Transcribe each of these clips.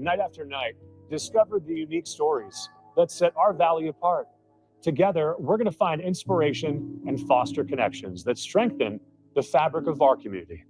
night after night, discovered the unique stories that set our valley apart. Together, we're going to find inspiration and foster connections that strengthen the fabric of our community.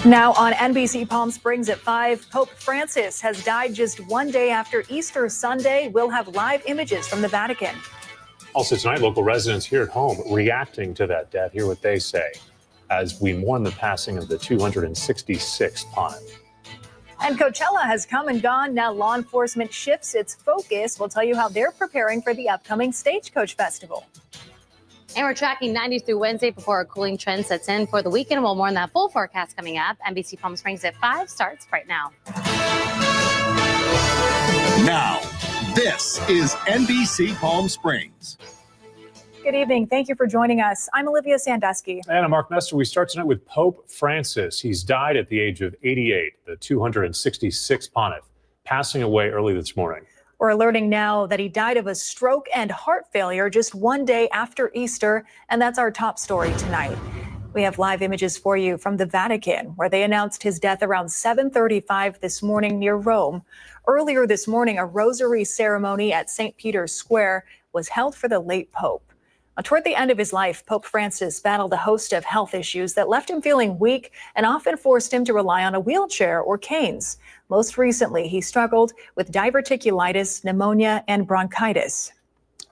Now on NBC Palm Springs at 5, Pope Francis has died just one day after Easter Sunday. We'll have live images from the Vatican. Also tonight, local residents here at home reacting to that death. Hear what they say as we mourn the passing of the 266th pontiff. And Coachella has come and gone. Now law enforcement shifts its focus. We'll tell you how they're preparing for the upcoming Stagecoach Festival. And we're tracking 90s through Wednesday before a cooling trend sets in for the weekend. We'll more on that full forecast coming up. NBC Palm Springs at 5 starts right now. Now, this is NBC Palm Springs. Good evening. Thank you for joining us. I'm Olivia Sandusky. And I'm Mark Mester. We start tonight with Pope Francis. He's died at the age of 88, the 266th pontiff, passing away early this morning. We're learning now that he died of a stroke and heart failure just one day after Easter, and that's our top story tonight. We have live images for you from the Vatican, where they announced his death around 7:35 this morning near Rome. Earlier this morning, a rosary ceremony at St. Peter's Square was held for the late Pope. Toward the end of his life, Pope Francis battled a host of health issues that left him feeling weak and often forced him to rely on a wheelchair or canes. Most recently, he struggled with diverticulitis, pneumonia, and bronchitis.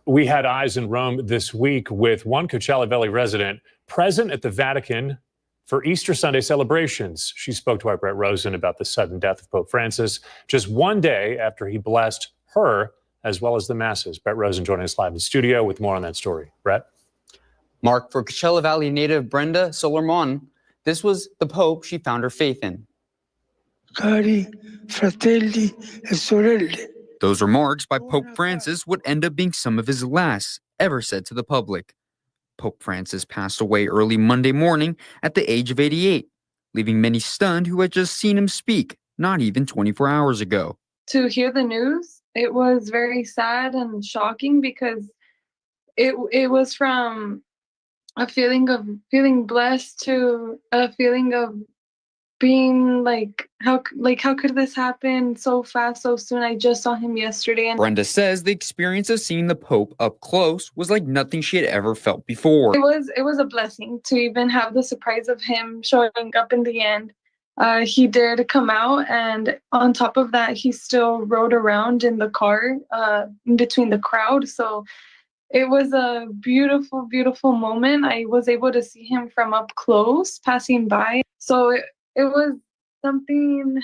We had eyes in Rome this week with one Coachella Valley resident present at the Vatican for Easter Sunday celebrations. She spoke to our Brett Rosen about the sudden death of Pope Francis just one day after he blessed her as well as the masses. Brett Rosen joining us live in the studio with more on that story. Brett? Mark, for Coachella Valley native Brenda Solermon, this was the Pope she found her faith in. Cari fratelli e sorelle. Those remarks by Pope Francis would end up being some of his last ever said to the public. Pope Francis passed away early Monday morning at the age of 88, leaving many stunned who had just seen him speak not even 24 hours ago. To hear the news, it was very sad and shocking because it was from a feeling of feeling blessed to a feeling of being like how could this happen so fast, so soon? I just saw him yesterday. And Brenda says the experience of seeing the Pope up close was like nothing she had ever felt before. It was a blessing to even have the surprise of him showing up in the end. He dared come out, and on top of that, he still rode around in the car in between the crowd. So it was a beautiful, beautiful moment. I was able to see him from up close, passing by. So it was something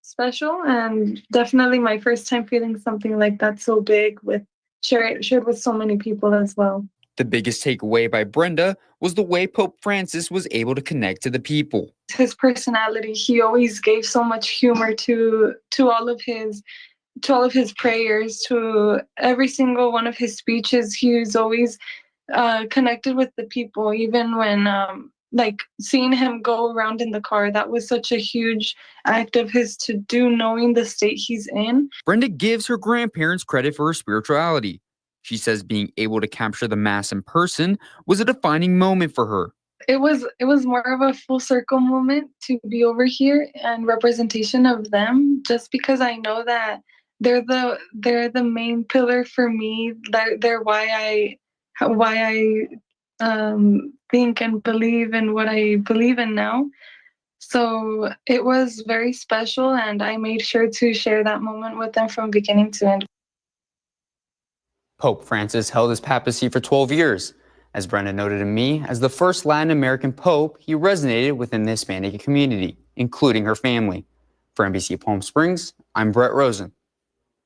special, and definitely my first time feeling something like that so big, with shared with so many people as well. The biggest takeaway by Brenda was the way Pope Francis was able to connect to the people. His personality, he always gave so much humor to all of his prayers, to every single one of his speeches. He was always connected with the people, even when like seeing him go around in the car, that was such a huge act of his to do, knowing the state he's in. Brenda gives her grandparents credit for her spirituality. She says being able to capture the Mass in person was a defining moment for her. It was more of a full circle moment to be over here and representation of them, just because I know that they're the main pillar for me. They're why I think and believe in what I believe in now. So it was very special, and I made sure to share that moment with them from beginning to end. Pope Francis held his papacy for 12 years. As Brenda noted to me, as the first Latin American pope, he resonated within the Hispanic community, including her family. For NBC Palm Springs, I'm Brett Rosen.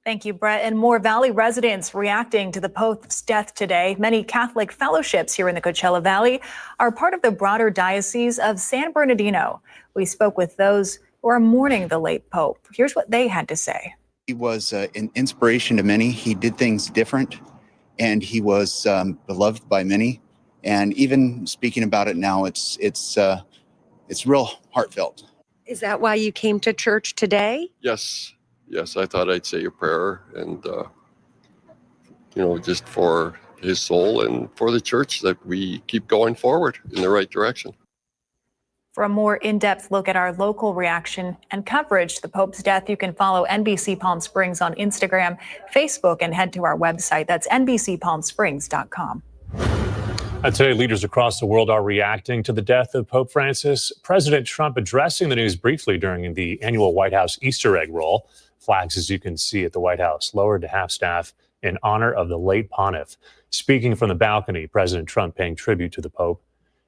Thank you, Brett. And more Valley residents reacting to the Pope's death today. Many Catholic fellowships here in the Coachella Valley are part of the broader Diocese of San Bernardino. We spoke with those who are mourning the late Pope. Here's what they had to say. He was an inspiration to many. He did things different, and he was beloved by many. And even speaking about it now, it's real heartfelt. Is that why you came to church today? Yes, I thought I'd say a prayer and, just for his soul and for the church that we keep going forward in the right direction. For a more in-depth look at our local reaction and coverage to the Pope's death, you can follow NBC Palm Springs on Instagram, Facebook, and head to our website. That's NBCPalmSprings.com. Today, leaders across the world are reacting to the death of Pope Francis. President Trump addressing the news briefly during the annual White House Easter egg roll. Flags, as you can see at the White House, lowered to half-staff in honor of the late pontiff. Speaking from the balcony, President Trump paying tribute to the Pope.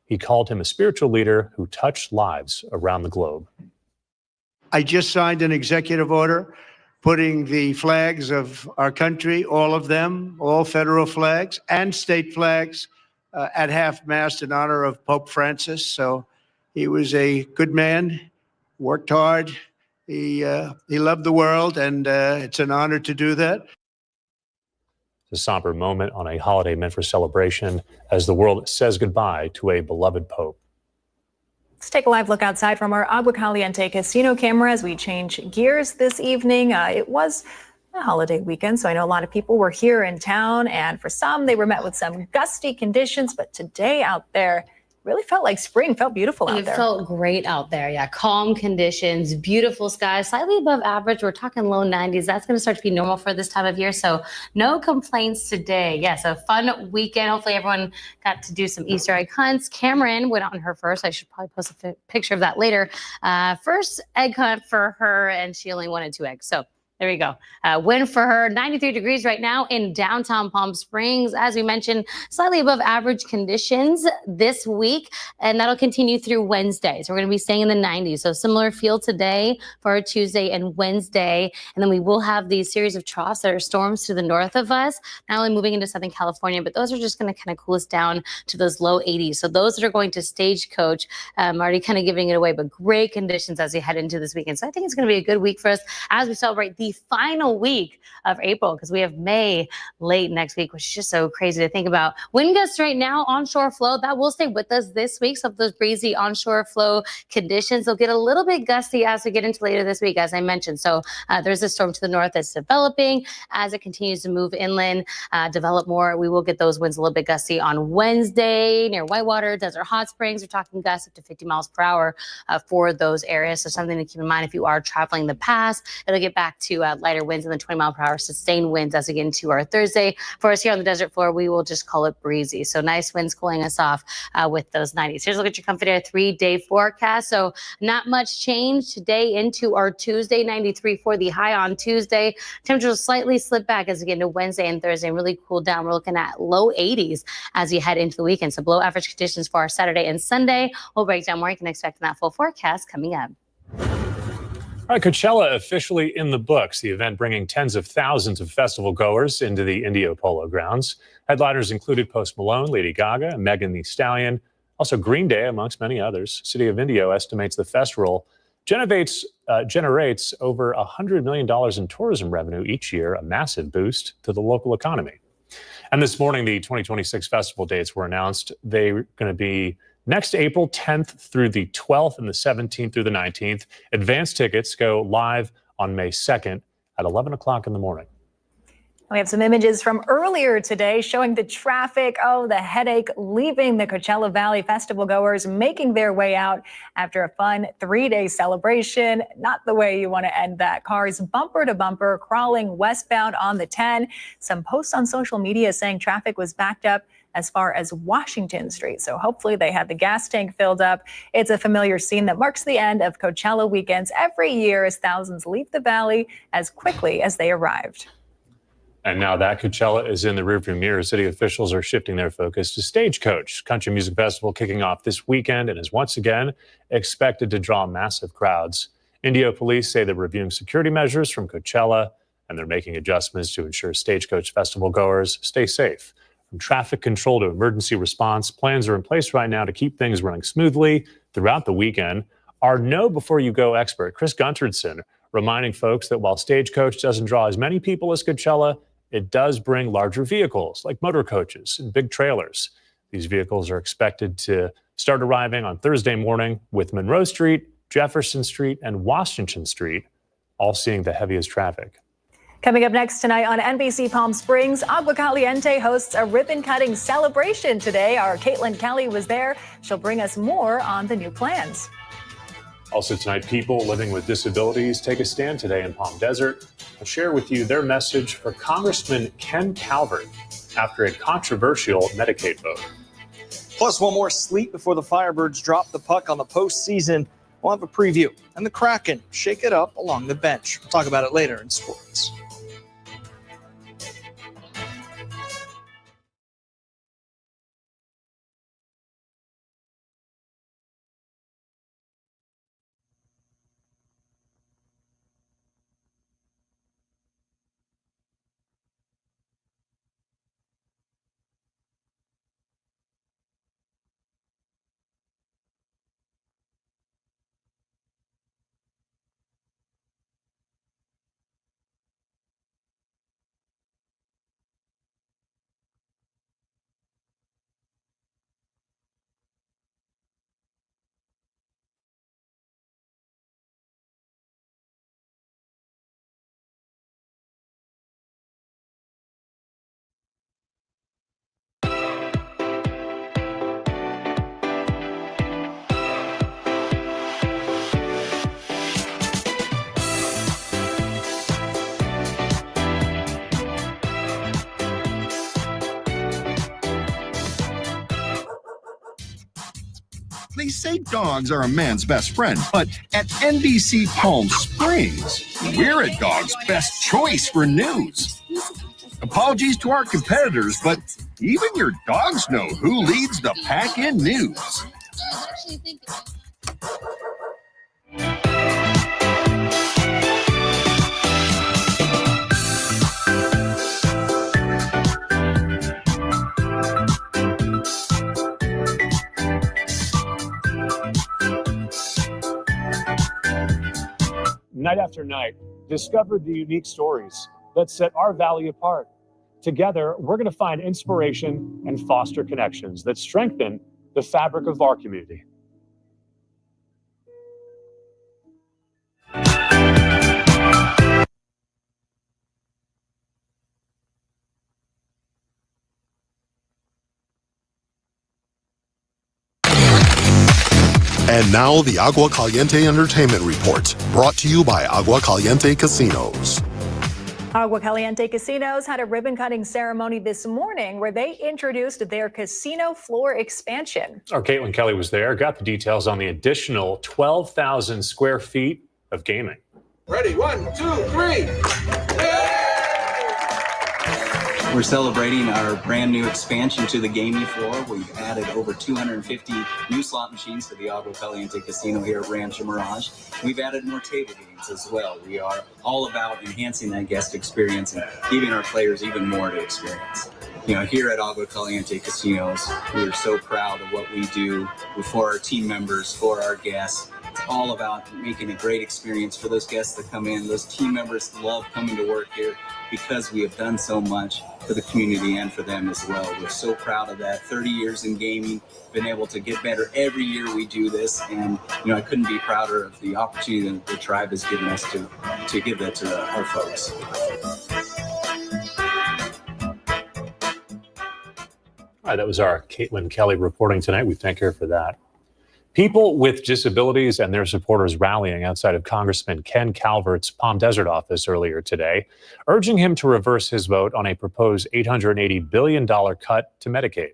He called him a spiritual leader who touched lives around the globe. I just signed an executive order putting the flags of our country, all of them, all federal flags and state flags, at half-mast in honor of Pope Francis. So he was a good man, worked hard. He loved the world, and it's an honor to do that. A somber moment on a holiday meant for celebration as the world says goodbye to a beloved Pope. Let's take a live look outside from our Agua Caliente casino camera as we change gears this evening. It was a holiday weekend, so I know a lot of people were here in town, and for some, they were met with some gusty conditions, but today out there really felt like spring, felt beautiful out there. It felt great out there. Yeah, calm conditions, beautiful skies, slightly above average. We're talking low 90s. That's going to start to be normal for this time of year. So no complaints today. Yes, a fun weekend. Hopefully everyone got to do some Easter egg hunts. Cameron went on her first. I should probably post a picture of that later. First egg hunt for her, and she only wanted 2 eggs. So there you go. Win for her. 93 degrees right now in downtown Palm Springs. As we mentioned, slightly above average conditions this week, and that'll continue through Wednesday. So we're going to be staying in the 90s. So similar feel today for our Tuesday and Wednesday. And then we will have these series of troughs that are storms to the north of us, not only moving into Southern California, but those are just going to kind of cool us down to those low 80s. So those that are going to Stagecoach, already kind of giving it away, but great conditions as we head into this weekend. So I think it's going to be a good week for us as we celebrate the final week of April, because we have May late next week, which is just so crazy to think about. Wind gusts right now, onshore flow, that will stay with us this week. So those breezy onshore flow conditions will get a little bit gusty as we get into later this week, as I mentioned. So there's a storm to the north that's developing. As it continues to move inland, develop more, we will get those winds a little bit gusty on Wednesday near Whitewater, Desert Hot Springs. We're talking gusts up to 50 miles per hour for those areas. So something to keep in mind if you are traveling the pass. It'll get back to lighter winds and the 20 mile per hour sustained winds as we get into our Thursday. For us here on the desert floor, we will just call it breezy. So nice winds cooling us off with those 90s. Here's a look at your Comfort Air 3-day forecast. So not much change today into our Tuesday. 93 for the high on Tuesday. Temperatures will slightly slip back as we get into Wednesday and Thursday and really cool down. We're looking at low 80s as you head into the weekend. So below average conditions for our Saturday and Sunday. We'll break down more you can expect in that full forecast coming up. All right, Coachella officially in the books, the event bringing tens of thousands of festival goers into the Indio Polo grounds. Headliners included Post Malone, Lady Gaga, Megan Thee Stallion, also Green Day, amongst many others. City of Indio estimates the festival generates over $100 million in tourism revenue each year, a massive boost to the local economy. And this morning, the 2026 festival dates were announced. They're going to be next April 10th through the 12th and the 17th through the 19th. Advance tickets go live on May 2nd at 11 o'clock in the morning. We have some images from earlier today showing the traffic, the headache leaving the Coachella Valley festival goers making their way out after a fun 3-day celebration. Not the way you want to end that. Cars bumper to bumper crawling westbound on the 10. Some posts on social media saying traffic was backed up as far as Washington Street. So hopefully they had the gas tank filled up. It's a familiar scene that marks the end of Coachella weekends every year as thousands leave the valley as quickly as they arrived. And now that Coachella is in the rearview mirror, city officials are shifting their focus to Stagecoach. Country Music Festival kicking off this weekend and is once again expected to draw massive crowds. Indio police say they're reviewing security measures from Coachella, and they're making adjustments to ensure Stagecoach festival goers stay safe. From traffic control to emergency response, plans are in place right now to keep things running smoothly throughout the weekend. Our Know Before You Go expert, Chris Gunterson, reminding folks that while Stagecoach doesn't draw as many people as Coachella, it does bring larger vehicles like motor coaches and big trailers. These vehicles are expected to start arriving on Thursday morning with Monroe Street Jefferson Street, and Washington Street, all seeing the heaviest traffic. Coming up next tonight on NBC Palm Springs, Agua Caliente hosts a ribbon-cutting celebration today. Our Caitlin Kelly was there. She'll bring us more on the new plans. Also tonight, people living with disabilities take a stand today in Palm Desert. I'll share with you their message for Congressman Ken Calvert after a controversial Medicaid vote. Plus, one more sleep before the Firebirds drop the puck on the postseason. We'll have a preview. And the Kraken shake it up along the bench. We'll talk about it later in sports. They say dogs are a man's best friend, but at NBC Palm Springs, we're a dog's best choice for news. Apologies to our competitors, but even your dogs know who leads the pack in news. Night after night, discover the unique stories that set our valley apart. Together, we're going to find inspiration and foster connections that strengthen the fabric of our community. And now the Agua Caliente Entertainment Report, brought to you by Agua Caliente Casinos. Agua Caliente Casinos had a ribbon-cutting ceremony this morning where they introduced their casino floor expansion. Our Caitlin Kelly was there, got the details on the additional 12,000 square feet of gaming. Ready, 1, 2, 3. We're celebrating our brand new expansion to the gaming floor. We've added over 250 new slot machines to the Agua Caliente Casino here at Rancho Mirage. We've added more table games as well. We are all about enhancing that guest experience and giving our players even more to experience. You know, here at Agua Caliente Casinos, we are so proud of what we do for our team members, for our guests. It's all about making a great experience for those guests that come in. Those team members love coming to work here because we have done so much for the community and for them as well. We're so proud of that. 30 years in gaming, been able to get better every year we do this. And, you know, I couldn't be prouder of the opportunity that the tribe has given us to give that to our folks. All right, that was our Caitlin Kelly reporting tonight. We thank her for that. People with disabilities and their supporters rallying outside of Congressman Ken Calvert's Palm Desert office earlier today, urging him to reverse his vote on a proposed $880 billion cut to Medicaid.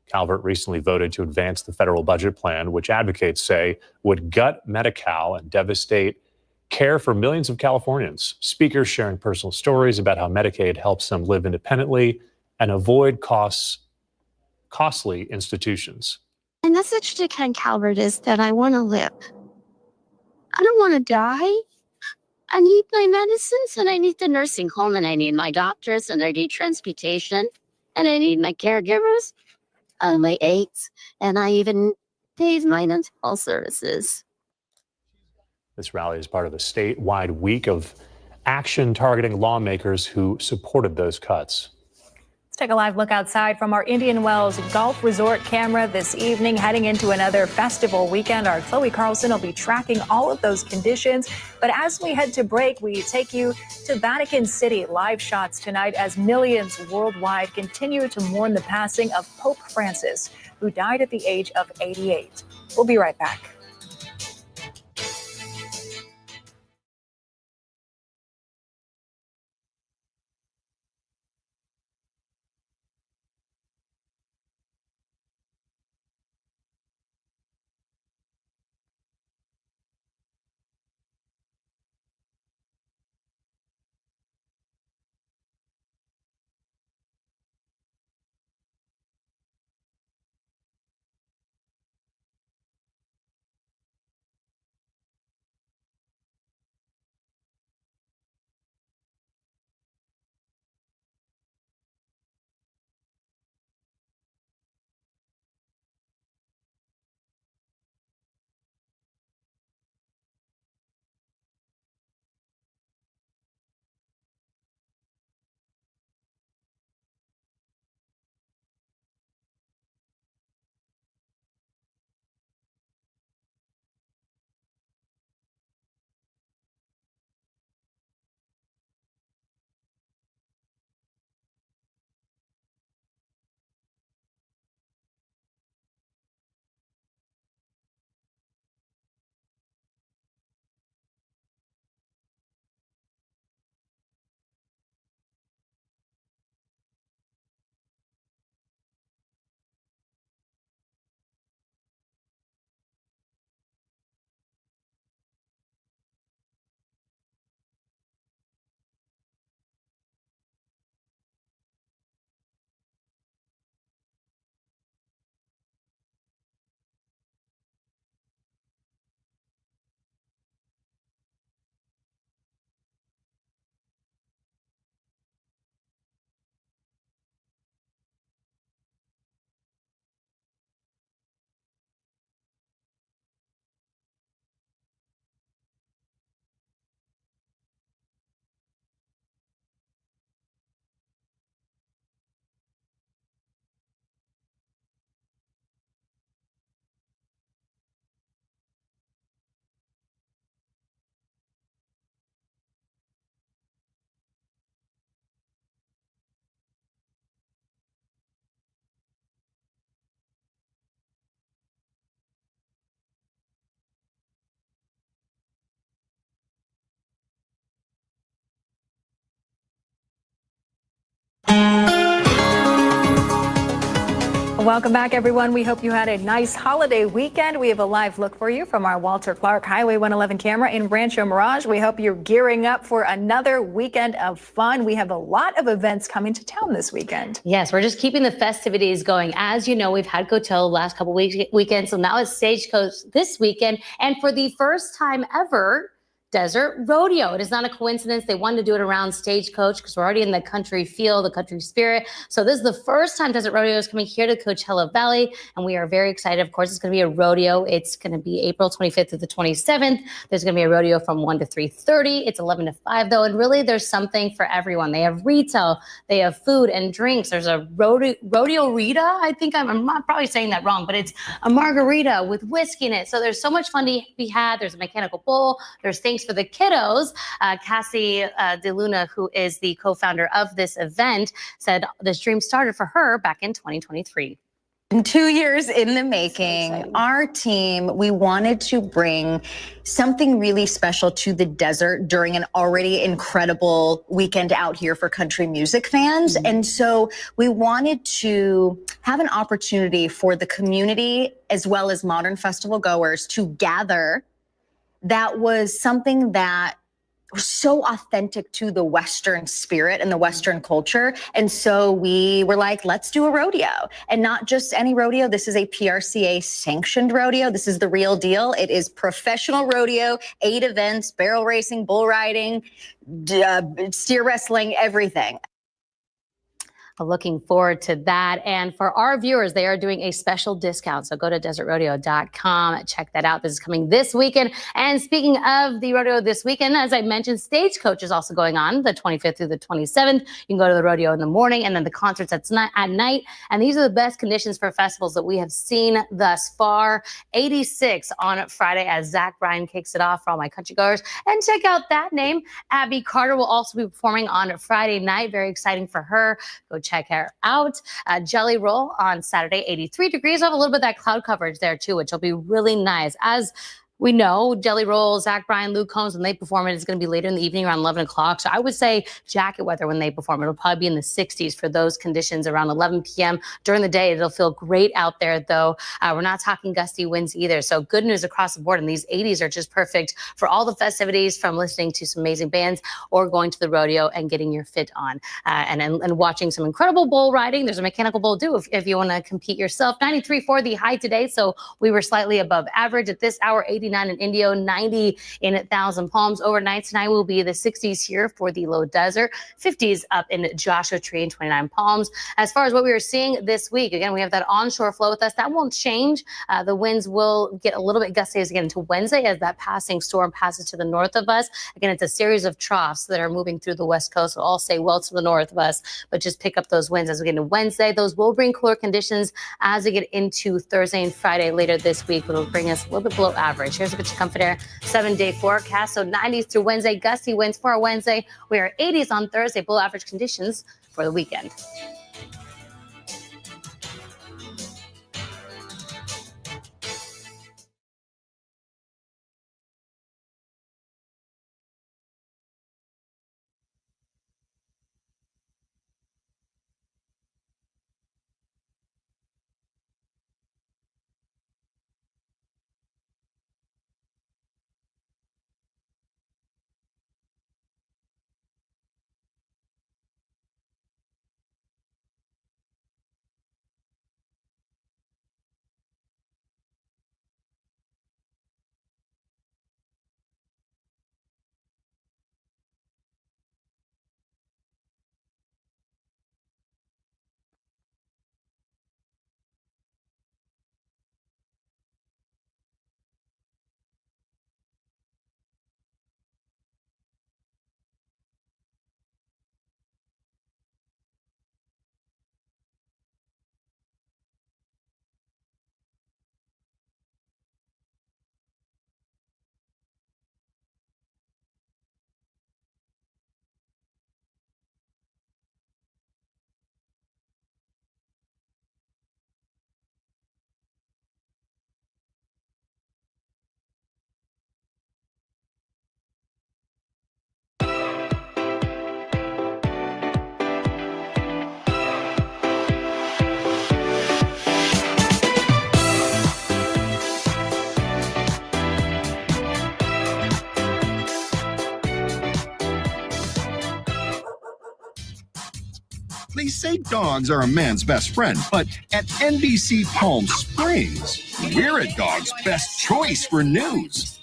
Calvert recently voted to advance the federal budget plan, which advocates say would gut Medi-Cal and devastate care for millions of Californians. Speakers sharing personal stories about how Medicaid helps them live independently and avoid costly institutions. My message to Ken Calvert is that I want to live. I don't want to die. I need my medicines and I need the nursing home and I need my doctors and I need transportation and I need my caregivers, my aides, and I even paid my mental health services. This rally is part of a statewide week of action targeting lawmakers who supported those cuts. Let's take a live look outside from our Indian Wells Golf Resort camera this evening, heading into another festival weekend. Our Chloe Carlson will be tracking all of those conditions. But as we head to break, we take you to Vatican City. Live shots tonight as millions worldwide continue to mourn the passing of Pope Francis, who died at the age of 88. We'll be right back. Welcome back, everyone. We hope you had a nice holiday weekend. We have a live look for you from our Walter Clark Highway 111 camera in Rancho Mirage. We hope you're gearing up for another weekend of fun. We have a lot of events coming to town this weekend. Yes, we're just keeping the festivities going. As you know, we've had Coachella last couple weekends, so now it's Stagecoach this weekend. And for the first time ever, Desert Rodeo. It is not a coincidence. They wanted to do it around Stagecoach because we're already in the country feel, the country spirit. So this is the first time Desert Rodeo is coming here to Coachella Valley, and we are very excited. Of course, it's going to be a rodeo. It's going to be April 25th to the 27th. There's going to be a rodeo from 1 to 3:30. It's 11 to 5, though, and really there's something for everyone. They have retail, they have food and drinks. There's a rodeo Rita. I think I'm not probably saying that wrong, but it's a margarita with whiskey in it. So there's so much fun to be had. There's a mechanical bull. There's things for the kiddos. Cassie DeLuna, who is the co-founder of this event, said this dream started for her back in 2023. 2 years in the making, our team, we wanted to bring something really special to the desert during an already incredible weekend out here for country music fans. And so we wanted to have an opportunity for the community as well as modern festival goers to gather. That was something that was so authentic to the Western spirit and the Western culture. And so we were like, let's do a rodeo, and not just any rodeo. This is a PRCA sanctioned rodeo. This is the real deal. It is professional rodeo, 8 events, barrel racing, bull riding, steer wrestling, everything. Looking forward to that. And for our viewers, they are doing a special discount. So go to desertrodeo.com, check that out. This is coming this weekend. And speaking of the rodeo this weekend, as I mentioned, Stagecoach is also going on the 25th through the 27th. You can go to the rodeo in the morning and then the concerts at night. And these are the best conditions for festivals that we have seen thus far. 86 on Friday as Zach Bryan kicks it off for all my countrygoers. And check out that name. Abby Carter will also be performing on Friday night. Very exciting for her. Go check her out. Jelly Roll on Saturday, 83 degrees. We'll have a little bit of that cloud coverage there too, which will be really nice. As we know, Jelly Roll, Zach Bryan, Luke Combs, when they perform it, it's going to be later in the evening around 11 o'clock. So I would say jacket weather when they perform. It'll probably be in the 60s for those conditions around 11 p.m. During the day, it'll feel great out there, though. We're not talking gusty winds either. So good news across the board. And these 80s are just perfect for all the festivities, from listening to some amazing bands or going to the rodeo and getting your fit on and watching some incredible bull riding. There's a mechanical bull too if you want to compete yourself. 93 for the high today. So we were slightly above average at this hour. 89 in Indio, 90 in Thousand Palms. Overnight tonight will be the 60s here for the low desert, 50s up in Joshua Tree and 29 Palms. As far as what we are seeing this week, again, we have that onshore flow with us. That won't change. The winds will get a little bit gusty as we get into Wednesday as that passing storm passes to the north of us. Again, it's a series of troughs that are moving through the west coast. It'll all stay well to the north of us, but just pick up those winds as we get into Wednesday. Those will bring cooler conditions as we get into Thursday and Friday later this week. It'll bring us a little bit below average. Here's a good Comfortair 7-day forecast. So 90s through Wednesday, gusty winds for our Wednesday. We are 80s on Thursday, below average conditions for the weekend. They say dogs are a man's best friend, but at NBC Palm Springs, we're a dog's best choice for news.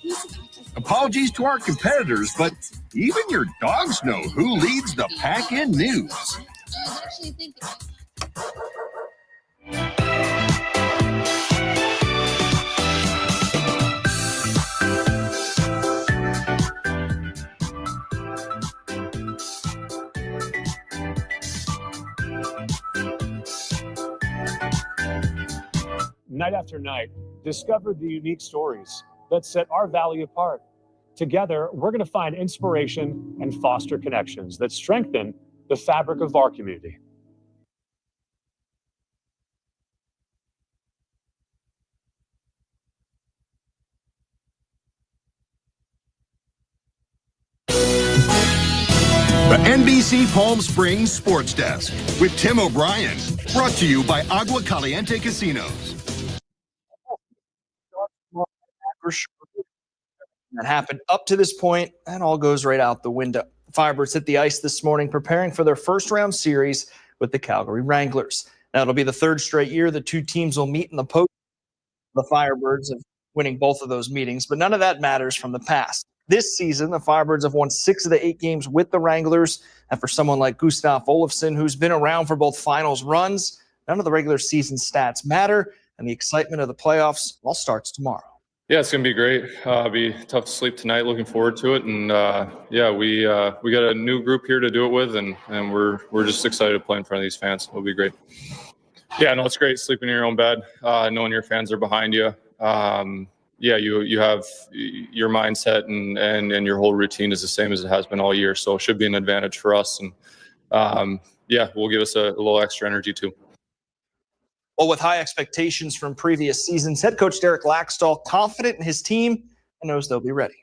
Apologies to our competitors, but even your dogs know who leads the pack in news. Night after night, discover the unique stories that set our valley apart. Together, we're going to find inspiration and foster connections that strengthen the fabric of our community. The NBC Palm Springs Sports Desk with Tim O'Brien. Brought to you by Agua Caliente Casinos. That happened up to this point, and all goes right out the window. Firebirds hit the ice this morning, preparing for their first round series with the Calgary Wranglers. Now, it'll be the third straight year the two teams will meet in the post. The Firebirds have winning both of those meetings, but none of that matters from the past. This season, the Firebirds have won 6 of the 8 games with the Wranglers, and for someone like Gustav Olofsson, who's been around for both finals runs, none of the regular season stats matter, and the excitement of the playoffs all starts tomorrow. Yeah, it's going to be great. Be tough to sleep tonight. Looking forward to it. And we got a new group here to do it with, and we're just excited to play in front of these fans. It'll be great. Yeah, no, it's great sleeping in your own bed, knowing your fans are behind you. You have your mindset and your whole routine is the same as it has been all year. So it should be an advantage for us. And will give us a little extra energy too. Well, with high expectations from previous seasons, head coach Derek Laxdal confident in his team and knows they'll be ready.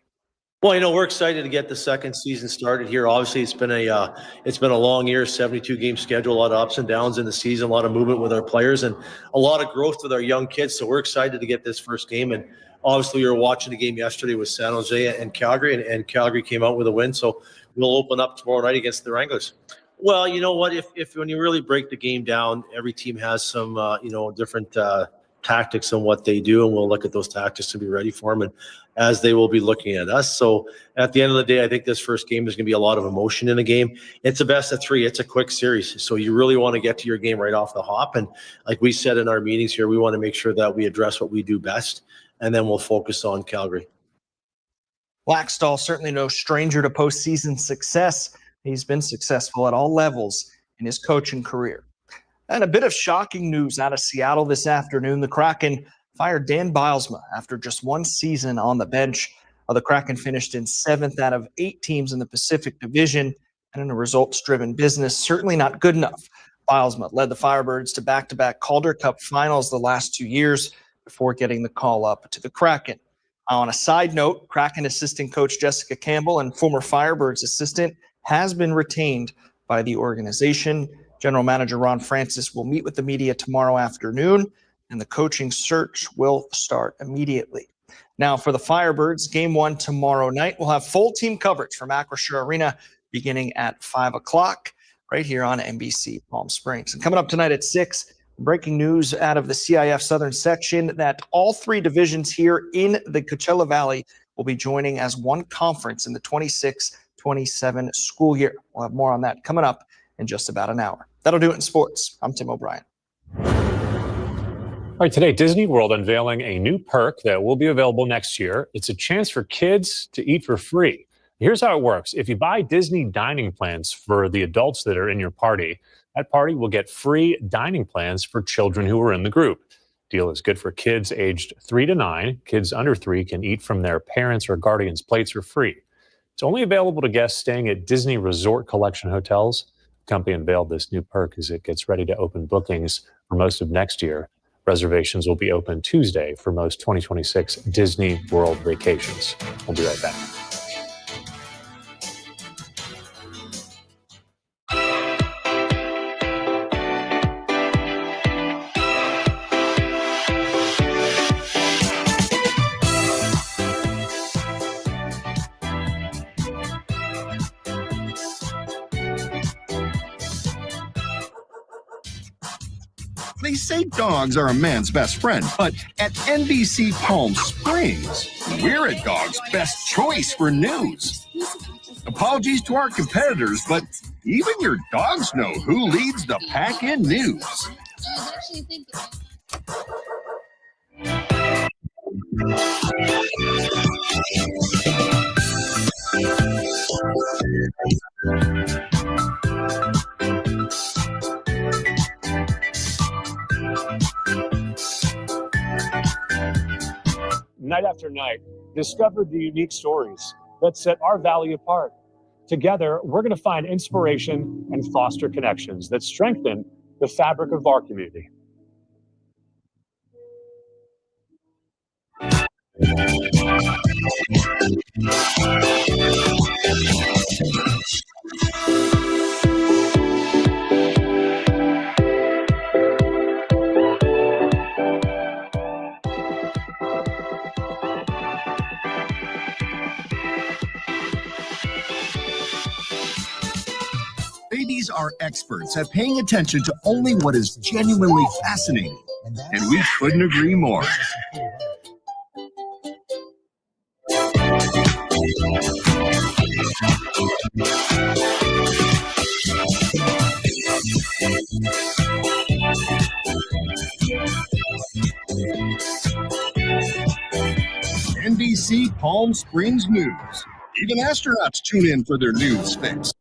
Well, we're excited to get the second season started here. Obviously, it's been a long year, 72-game schedule, a lot of ups and downs in the season, a lot of movement with our players, and a lot of growth with our young kids. So we're excited to get this first game. And obviously, we were watching the game yesterday with San Jose and Calgary, and Calgary came out with a win. So we'll open up tomorrow night against the Wranglers. Well, you know what? If when you really break the game down, every team has some different tactics on what they do, and we'll look at those tactics to be ready for them, and as they will be looking at us. So at the end of the day, I think this first game is going to be a lot of emotion in the game. It's a best of 3. It's a quick series, so you really want to get to your game right off the hop. And like we said in our meetings here, we want to make sure that we address what we do best, and then we'll focus on Calgary. Laxdal certainly no stranger to postseason success. He's been successful at all levels in his coaching career. And a bit of shocking news out of Seattle this afternoon. The Kraken fired Dan Bylsma after just 1 season on the bench. The Kraken finished in 7th out of 8 teams in the Pacific Division, and in a results-driven business, certainly not good enough. Bylsma led the Firebirds to back-to-back Calder Cup finals the last 2 years before getting the call up to the Kraken. On a side note, Kraken assistant coach Jessica Campbell and former Firebirds assistant has been retained by the organization. General Manager Ron Francis will meet with the media tomorrow afternoon, and the coaching search will start immediately. Now, for the Firebirds, Game 1 tomorrow night, we'll have full team coverage from Acrisure Arena beginning at 5 o'clock right here on NBC Palm Springs. And coming up tonight at 6, breaking news out of the CIF Southern section that all 3 divisions here in the Coachella Valley will be joining as one conference in the 26-27 school year. We'll have more on that coming up in just about an hour. That'll do it in sports. I'm Tim O'Brien. All right, today, Disney World unveiling a new perk that will be available next year. It's a chance for kids to eat for free. Here's how it works. If you buy Disney dining plans for the adults that are in your party, that party will get free dining plans for children who are in the group. Deal is good for kids aged 3 to 9. Kids under 3 can eat from their parents' or guardians' plates for free. It's only available to guests staying at Disney Resort Collection hotels. The company unveiled this new perk as it gets ready to open bookings for most of next year. Reservations will be open Tuesday for most 2026 Disney World vacations. We'll be right back. They say dogs are a man's best friend, but at NBC Palm Springs, we're a dog's best choice for news. Apologies to our competitors, but even your dogs know who leads the pack in news. Night after night, discovered the unique stories that set our valley apart. Together, we're going to find inspiration and foster connections that strengthen the fabric of our community. Babies are experts at paying attention to only what is genuinely fascinating, and we couldn't agree more. NBC Palm Springs News. Even astronauts tune in for their news fix.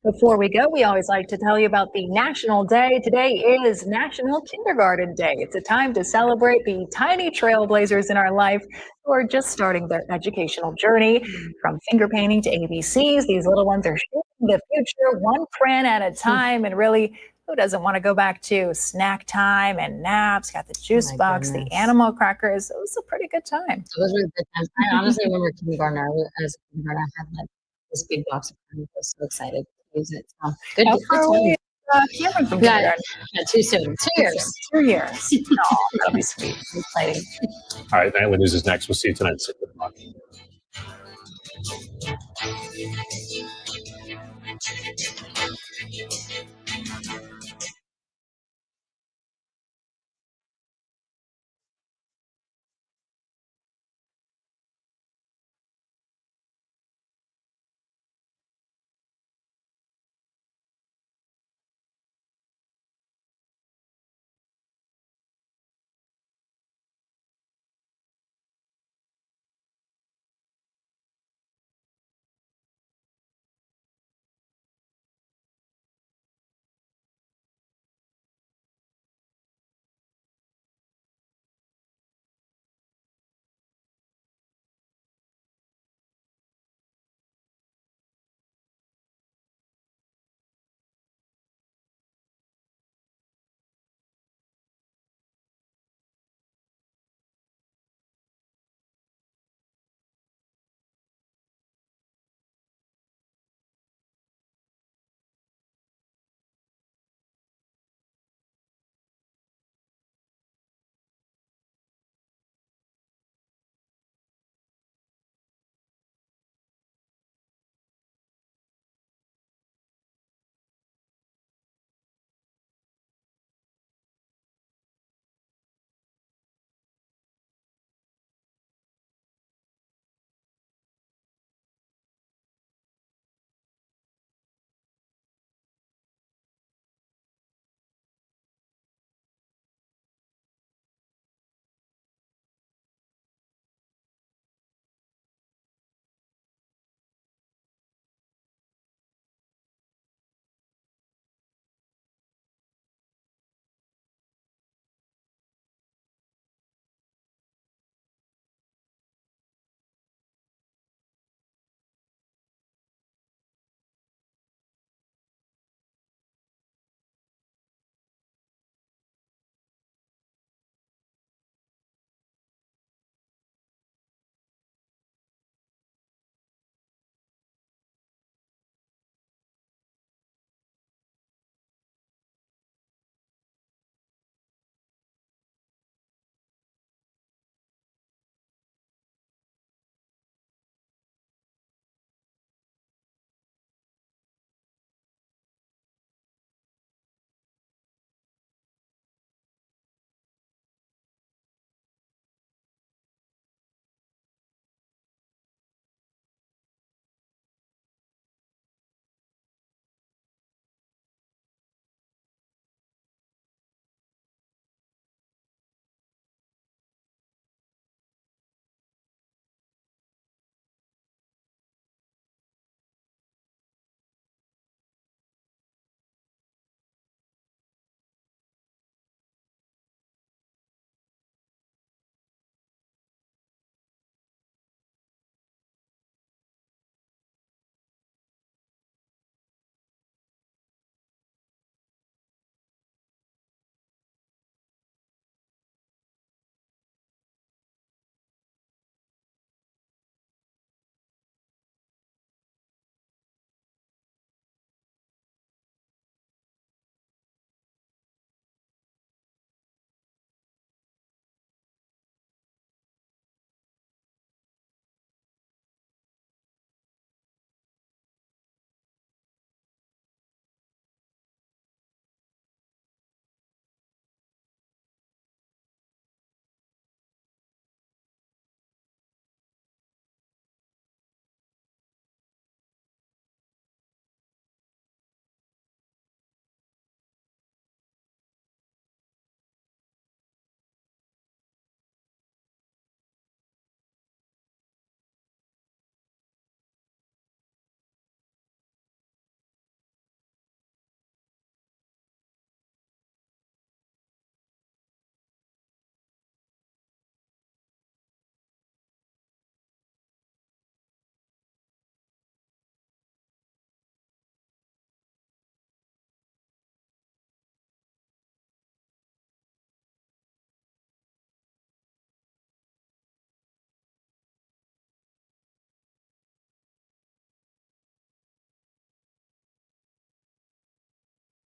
Before we go, we always like to tell you about the National Day. Today is National Kindergarten Day. It's a time to celebrate the tiny trailblazers in our life who are just starting their educational journey. From finger painting to ABCs, these little ones are shaping the future one crayon at a time. And really, who doesn't want to go back to snack time and naps? Got the juice box, the animal crackers. It was a pretty good time. Those were good times. I honestly remember kindergarten. As a kindergarten, I had like this big box of candy. I was so excited to use it. So good. How Good far time. away is Cameron from Yeah, kindergarten? yeah, too soon. 2 years. 2 years. Oh, that'll be sweet. Exciting. All right, Nightly News is next. We'll see you tonight at 6 o'clock.